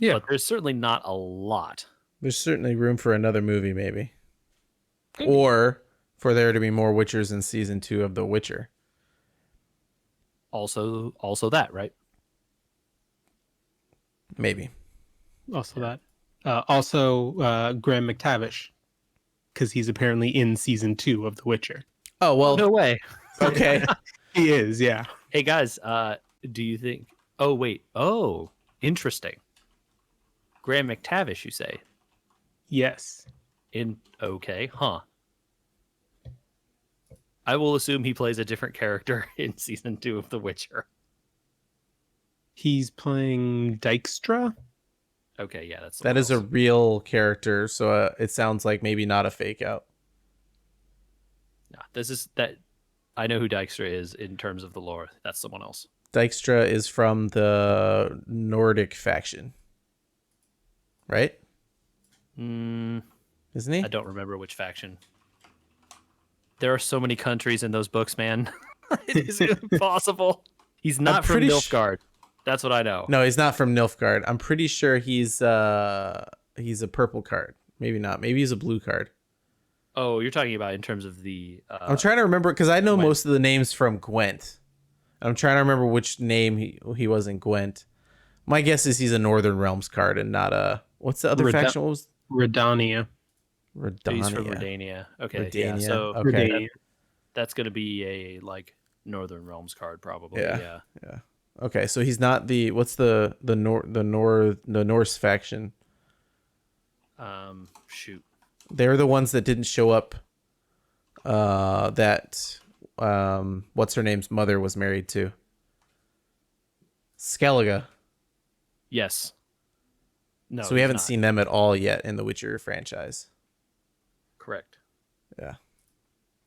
Yeah. But there's certainly not a lot. There's certainly room for another movie, maybe. Could be. Or for there to be more Witchers in season 2 of The Witcher. Also that, right? Maybe. Also that. Graham McTavish, because he's apparently in season 2 of The Witcher. Oh, well. No way. Okay. He is, yeah. Hey guys, do you think? Oh wait. Oh, interesting. Graham McTavish, you say? Yes. Okay, huh? I will assume he plays a different character in season 2 of The Witcher. He's playing Dijkstra. Okay, yeah, that is a real character, so it sounds like maybe not a fake out. No, this is that. I know who Dijkstra is in terms of the lore. That's someone else. Dijkstra is from the Nordic faction, right? Isn't he? I don't remember which faction. There are so many countries in those books, man. It is impossible. He's not from Nilfgaard. That's what I know. No, he's not from Nilfgaard. I'm pretty sure he's a purple card. Maybe not. Maybe he's a blue card. Oh, you're talking about in terms of the... I'm trying to remember, because I know Gwent. most of the names from Gwent. I'm trying to remember which name he was in Gwent. My guess is he's a Northern Realms card and not a... What's the other faction? What was... Redania. He's from Redania. Okay, yeah. Redania. So Okay. that's going to be a Northern Realms card, probably. Yeah. Okay, so he's not the... What's the Norse faction? Shoot. They're the ones that didn't show up. What's her name's mother was married to. Skellige. Yes. No. So we haven't seen them at all yet in the Witcher franchise. Correct. Yeah.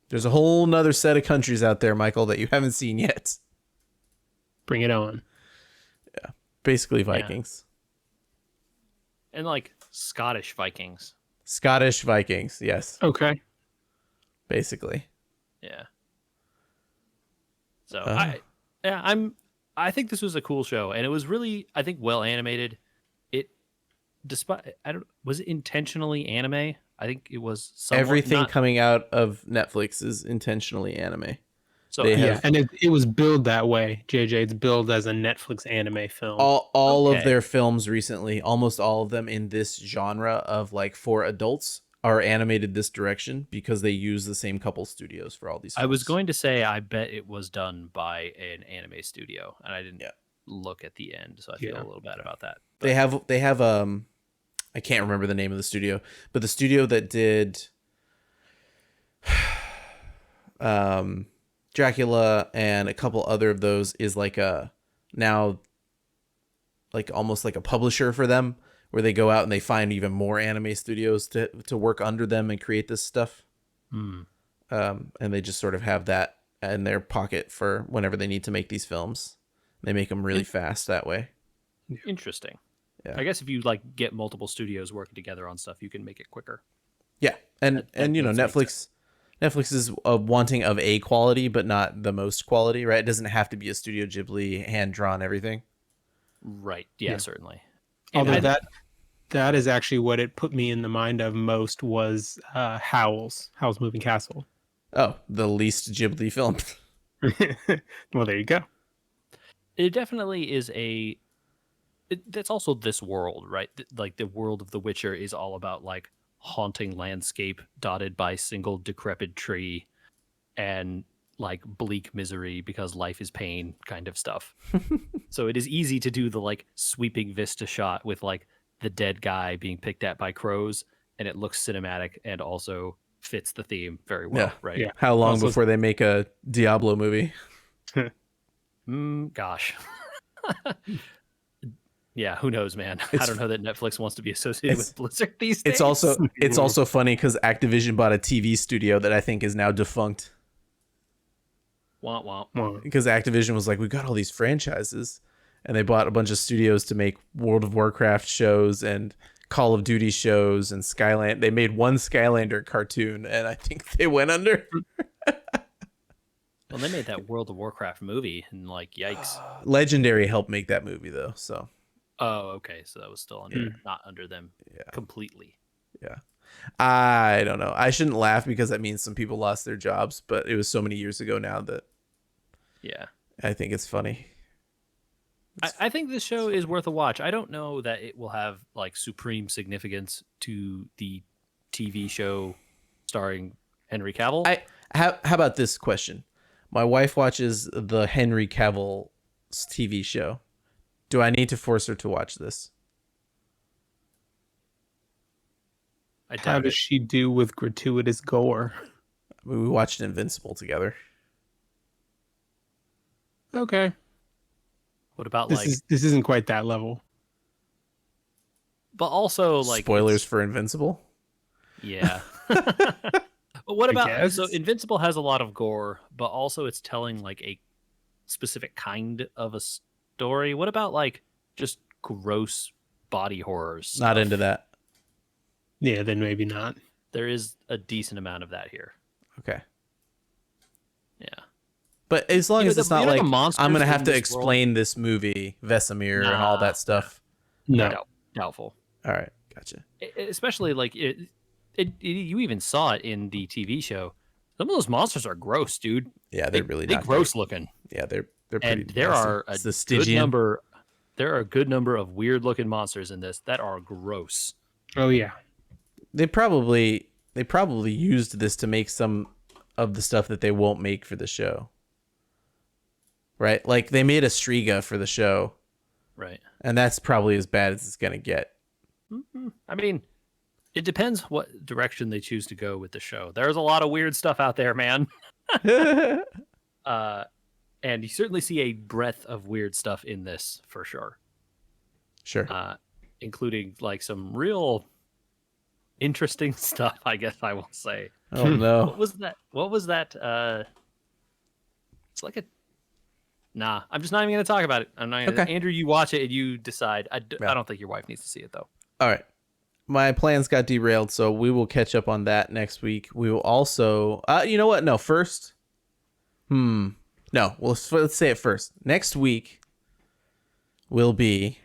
There's a whole nother set of countries out there, Michael, that you haven't seen yet. Bring it on. Yeah. Basically Vikings. Yeah. And Scottish Vikings. Scottish Vikings, yes. Okay. Basically. Yeah. So I think this was a cool show, and it was really, I think, well animated. Was it intentionally anime? I think it was everything coming out of Netflix is intentionally anime. So and it was billed that way. JJ, it's billed as a Netflix anime film. All of their films recently, almost all of them in this genre of for adults, are animated this direction because they use the same couple studios for all these films. I was going to say I bet it was done by an anime studio, and I didn't look at the end, so I feel a little bad about that. But They have I can't remember the name of the studio, but the studio that did Dracula and a couple other of those is almost like a publisher for them, where they go out and they find even more anime studios to work under them and create this stuff. And they just sort of have that in their pocket for whenever they need to make these films. They make them really fast that way. Interesting. Yeah. I guess if you get multiple studios working together on stuff, you can make it quicker. Yeah, and Netflix is wanting of a quality, but not the most quality, right? It doesn't have to be a Studio Ghibli hand drawn everything. Right. Yeah. Certainly. Although that is actually what it put me in the mind of most was Howl's Moving Castle. Oh, the least Ghibli film. Well, there you go. It definitely is that's also this world, right? The world of The Witcher is all about haunting landscape dotted by single decrepit tree and bleak misery because life is pain kind of stuff. So it is easy to do the sweeping vista shot with the dead guy being picked at by crows, and it looks cinematic and also fits the theme very well, right? Yeah. How long before they make a Diablo movie? Gosh. Yeah, who knows, man? I don't know that Netflix wants to be associated with Blizzard these days. It's also funny because Activision bought a TV studio that I think is now defunct. Womp womp. Because Activision was like, we got all these franchises, and they bought a bunch of studios to make World of Warcraft shows and Call of Duty shows and Skyland. They made one Skylander cartoon, and I think they went under. Well, they made that World of Warcraft movie, and yikes. Legendary helped make that movie though, so. Oh, okay. So that was still under, not under them completely. Yeah. I don't know. I shouldn't laugh because that means some people lost their jobs, but it was so many years ago now that I think it's funny. I think this show is worth a watch. I don't know that it will have like supreme significance to the TV show starring Henry Cavill. How about this question? My wife watches the Henry Cavill TV show. Do I need to force her to watch this? How does she do with gratuitous gore? We watched Invincible together. Okay. What about this isn't quite that level. But also like spoilers for Invincible? Yeah. But what about so Invincible has a lot of gore, but also it's telling like a specific kind of a story. What about like just gross body horrors stuff? Not into that. Yeah, then maybe not. There is a decent amount of that here. Okay. Yeah. But as long as it's not like I'm going to have to explain this movie, Vesemir, and all that stuff. No. Doubtful. All right. Gotcha. Especially like you even saw it in the TV show. Some of those monsters are gross, dude. Yeah, they're really not gross looking. Yeah, they're pretty. And there are a good number. There are a good number of weird looking monsters in this that are gross. Oh yeah. They probably used this to make some of the stuff that they won't make for the show. Right? Like they made a Striga for the show. Right. And that's probably as bad as it's going to get. Mm-hmm. I mean, it depends what direction they choose to go with the show. There's a lot of weird stuff out there, man. And you certainly see a breadth of weird stuff in this for sure. Sure. Including like some real interesting stuff, I guess I will say. Oh no. What was that? It's like a Nah, I'm just not even going to talk about it. I'm not gonna, Andrew, you watch it and you decide. I don't think your wife needs to see it, though. All right. My plans got derailed, so we will catch up on that next week. We will also... you know what? No, first... No, well, let's say it first. Next week will be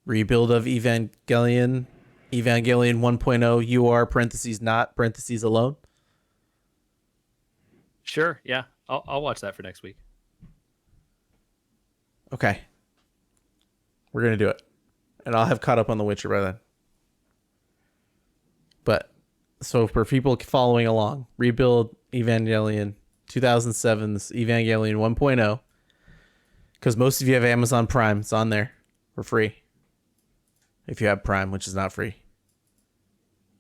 rebuild of Evangelion 1.0, you are, parentheses, not, parentheses, alone. Sure, yeah. I'll watch that for next week. Okay. We're going to do it. And I'll have caught up on The Witcher by then. But, so for people following along, rebuild Evangelion 2007's Evangelion 1.0. Because most of you have Amazon Prime. It's on there for free. If you have Prime, which is not free.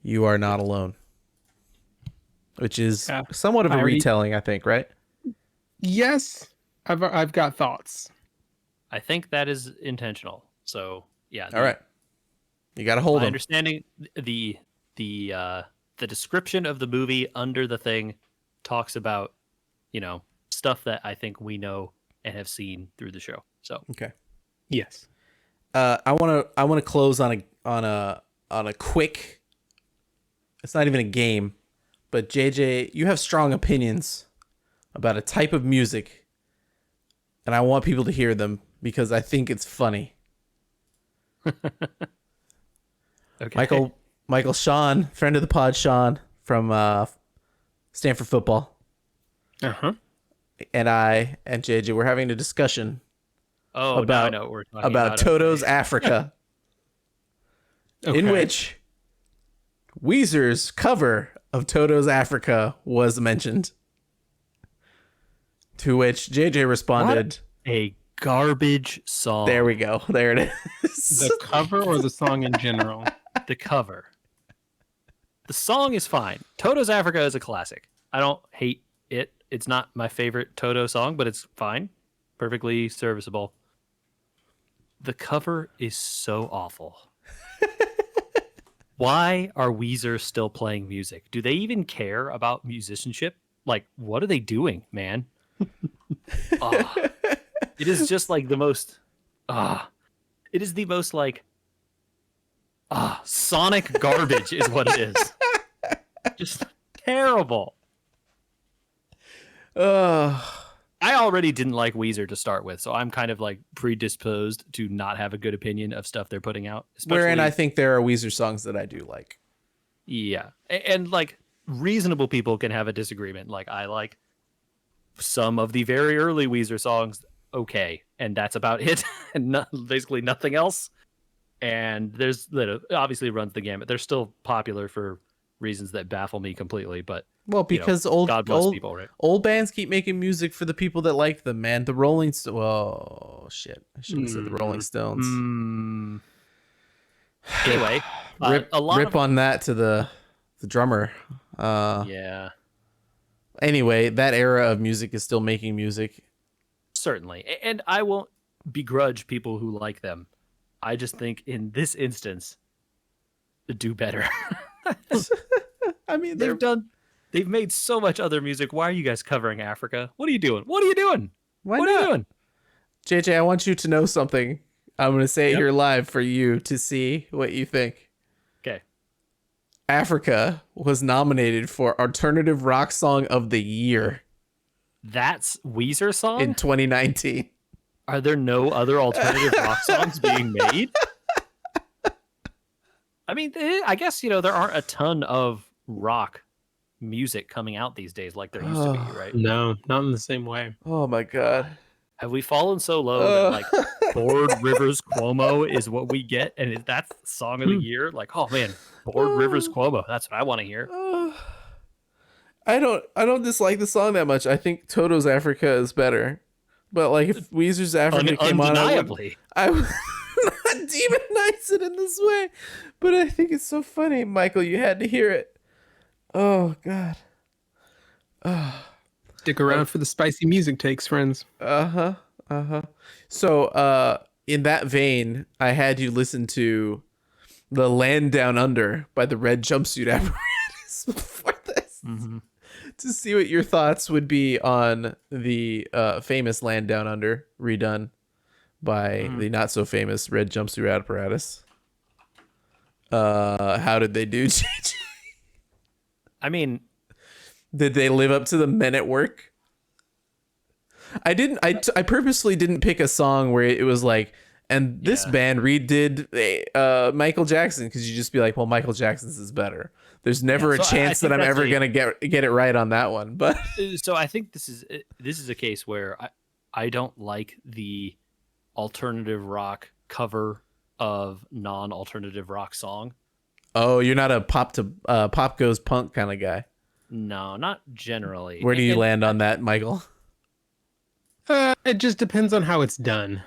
You are not alone. Which is somewhat of a retelling, I think, right? Yes, I've got thoughts. I think that is intentional. So yeah. All right. You got to hold them. Understanding the description of the movie under the thing talks about, stuff that I think we know and have seen through the show. So okay. Yes. I want to close on a quick. It's not even a game, but JJ, you have strong opinions about a type of music, and I want people to hear them because I think it's funny. Okay. Michael Sean, friend of the pod, Sean from Stanford Football. And I and JJ were having a discussion. Now I know what we're talking about Toto's Africa, in which Weezer's cover of Toto's Africa was mentioned. To which JJ responded, "What a garbage song." There we go. There it is. The cover or the song in general? The cover. The song is fine. Toto's Africa is a classic. I don't hate it. It's not my favorite Toto song, but it's fine. Perfectly serviceable. The cover is so awful. Why are Weezer still playing music? Do they even care about musicianship? Like, what are they doing, man? It is just like the most it is the most like sonic garbage is what it is. Just terrible. I already didn't like Weezer to start with, so I'm kind of like predisposed to not have a good opinion of stuff they're putting out. Wherein I think there are Weezer songs that I do like. Yeah, and like reasonable people can have a disagreement. Like I like some of the very early Weezer songs, okay, and that's about it, and basically nothing else. And there's obviously runs the gamut. They're still popular for reasons that baffle me completely, but because God bless people, right? Old bands keep making music for the people that like them, man. The Rolling Stones. Oh shit! I shouldn't have said the Rolling Stones. Anyway, rip on that to the drummer. Yeah. Anyway, that era of music is still making music. Certainly, and I won't begrudge people who like them. I just think in this instance, do better. I mean, they've made so much other music. Why are you guys covering Africa? What are you doing? What are you doing? Why what not? Are you doing? JJ, I want you to know something. I'm going to say it here live for you to see what you think. Okay. Africa was nominated for Alternative Rock Song of the Year. That's Weezer song? In 2019. Are there no other alternative rock songs being made? I mean, I guess, there aren't a ton of rock music coming out these days like there used to be, right? No, not in the same way. Oh, my God. Have we fallen so low that, like, Board Rivers Cuomo is what we get, and that's the song of the year? Like, oh, man, Board Rivers Cuomo. That's what I want to hear. I don't dislike the song that much. I think Toto's Africa is better. But like if Weezer's Africa came on, I would not demonize it in this way. But I think it's so funny, Michael. You had to hear it. Oh God. Stick around for the spicy music takes, friends. So in that vein, I had you listen to "The Land Down Under" by the Red Jumpsuit Apparatus before this. Mm-hmm. To see what your thoughts would be on the famous Land Down Under redone by the not so famous Red Jumpsuit Apparatus. How did they do, JJ? I mean, did they live up to the Men at Work? I didn't. I purposely didn't pick a song where it was like, and this band redid Michael Jackson, because you just be like, well, Michael Jackson's is better. There's never a chance that I'm ever gonna get it right on that one. But so I think this is a case where I don't like the alternative rock cover of non-alternative rock song. Oh, you're not a pop goes punk kind of guy. No, not generally. Where do you land on that, Michael? It just depends on how it's done.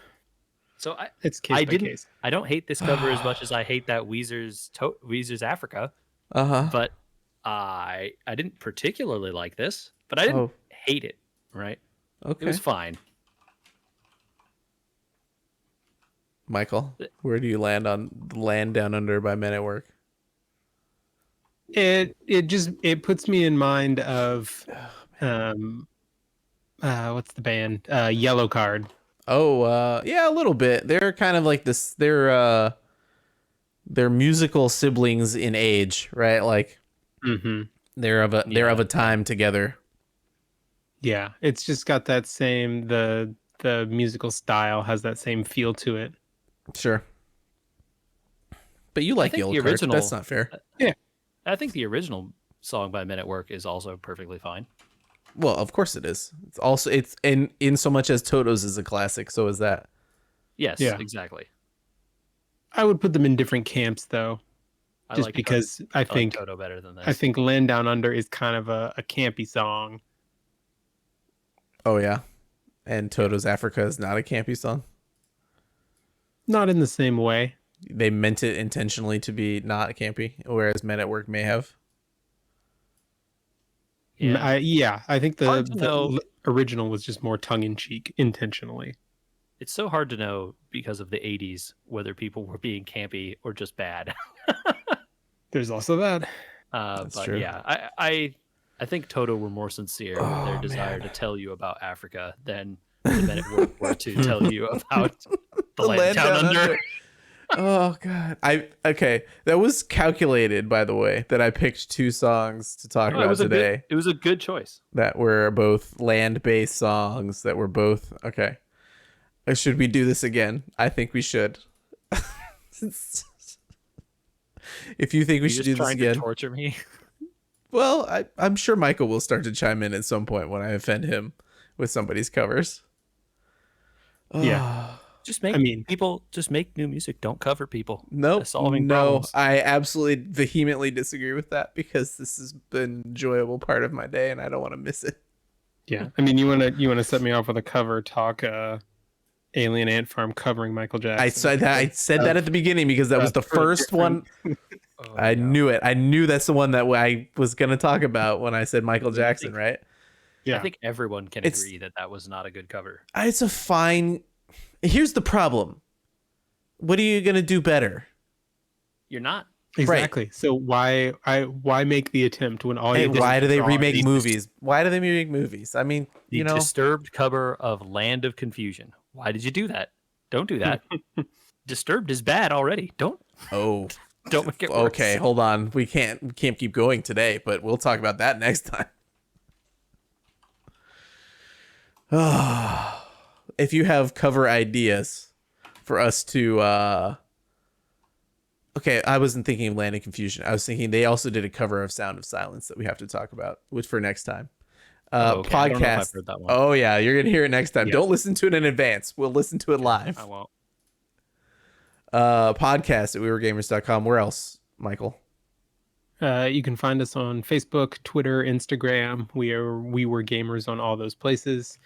So it's case by case. I don't hate this cover as much as I hate that Weezer's Africa. But I didn't particularly like this, but I didn't hate it, right? Okay. It was fine. Michael, where do you land on "The Land Down Under" by Men at Work? It puts me in mind of what's the band? Yellow Card. Oh, yeah, a little bit. They're kind of like this. They're musical siblings in age, right? Like, they're of a time together. Yeah, it's just got that same the musical style has that same feel to it. Sure, but you like Yellow Card. That's not fair. Yeah, I think the original song by Men at Work is also perfectly fine. Well, of course it is. It's in so much as Toto's is a classic, so is that. Yes, exactly. I would put them in different camps, though, just because I think Toto better than this. I think "Land Down Under" is kind of a campy song. Oh yeah, and Toto's Africa is not a campy song. Not in the same way. They meant it intentionally to be not campy, whereas Men at Work may have. Yeah, I think the original was just more tongue-in-cheek intentionally. It's so hard to know because of the 80s whether people were being campy or just bad. There's also that. But true. yeah, I think Toto were more sincere with their desire to tell you about Africa than the Men at Work were to tell you about the Land Down Under. Oh god. Okay. That was calculated, by the way, that I picked 2 songs to talk about today. It was a good choice. That were both land-based songs that were both okay. Should we do this again? I think we should. If you think we should do this again, to torture me. well, I'm sure Michael will start to chime in at some point when I offend him with somebody's covers. Yeah. Just make new music. Don't cover people. Nope. Solving No, problems. I absolutely vehemently disagree with that because this has been an enjoyable part of my day and I don't want to miss it. Yeah. I mean, you want to set me off with a cover talk, Alien Ant Farm covering Michael Jackson. I said that at the beginning because that was the first one. I knew it. I knew that's the one that I was going to talk about when I said Michael Jackson, right? Yeah. I think everyone can agree that was not a good cover. It's a fine... Here's the problem. What are you going to do better? You're not. Exactly. Right. So why make the attempt when all you why do they remake movies? Why do they remake movies? I mean, the Disturbed cover of Land of Confusion. Why did you do that? Don't do that. Disturbed is bad already. Don't make it worse. Okay, hold on. We can't keep going today, but we'll talk about that next time. If you have cover ideas for us to okay, I wasn't thinking of Land of Confusion. I was thinking they also did a cover of Sound of Silence that we have to talk about, which for next time. Okay. Podcast. I don't know if I've heard that one. Oh yeah, you're gonna hear it next time. Yeah. Don't listen to it in advance. We'll listen to it live. I won't. Podcast at wewergamers.com. Where else, Michael? You can find us on Facebook, Twitter, Instagram. We were gamers on all those places.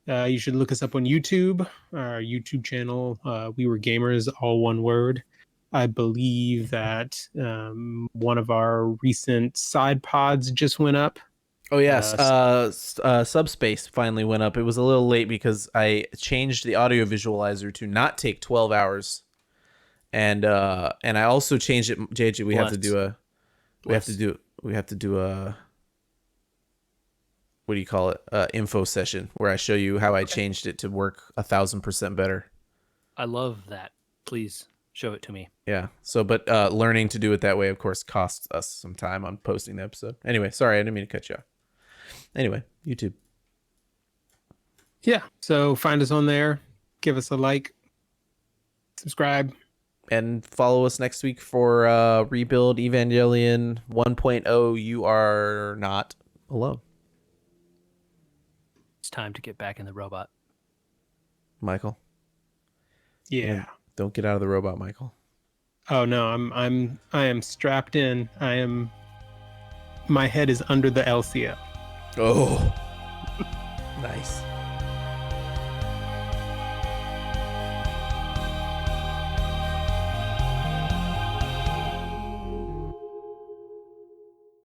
You should look us up on YouTube, our YouTube channel. We were gamers, all one word. I believe that one of our recent side pods just went up. Oh yes, Subspace finally went up. It was a little late because I changed the audio visualizer to not take 12 hours, and I also changed it. JJ, we have to do a what do you call it? Info session where I show you how I changed it to work 1,000% better. I love that. Please show it to me. Yeah. So, but learning to do it that way, of course, costs us some time on posting the episode. Anyway, sorry, I didn't mean to cut you off. Anyway, YouTube. Yeah. So find us on there. Give us a like. Subscribe. And follow us next week for Rebuild Evangelion 1.0. You are not alone. It's time to get back in the robot. Michael. Yeah. Don't get out of the robot, Michael. Oh no, I am strapped in. My head is under the LCL. Oh. Nice.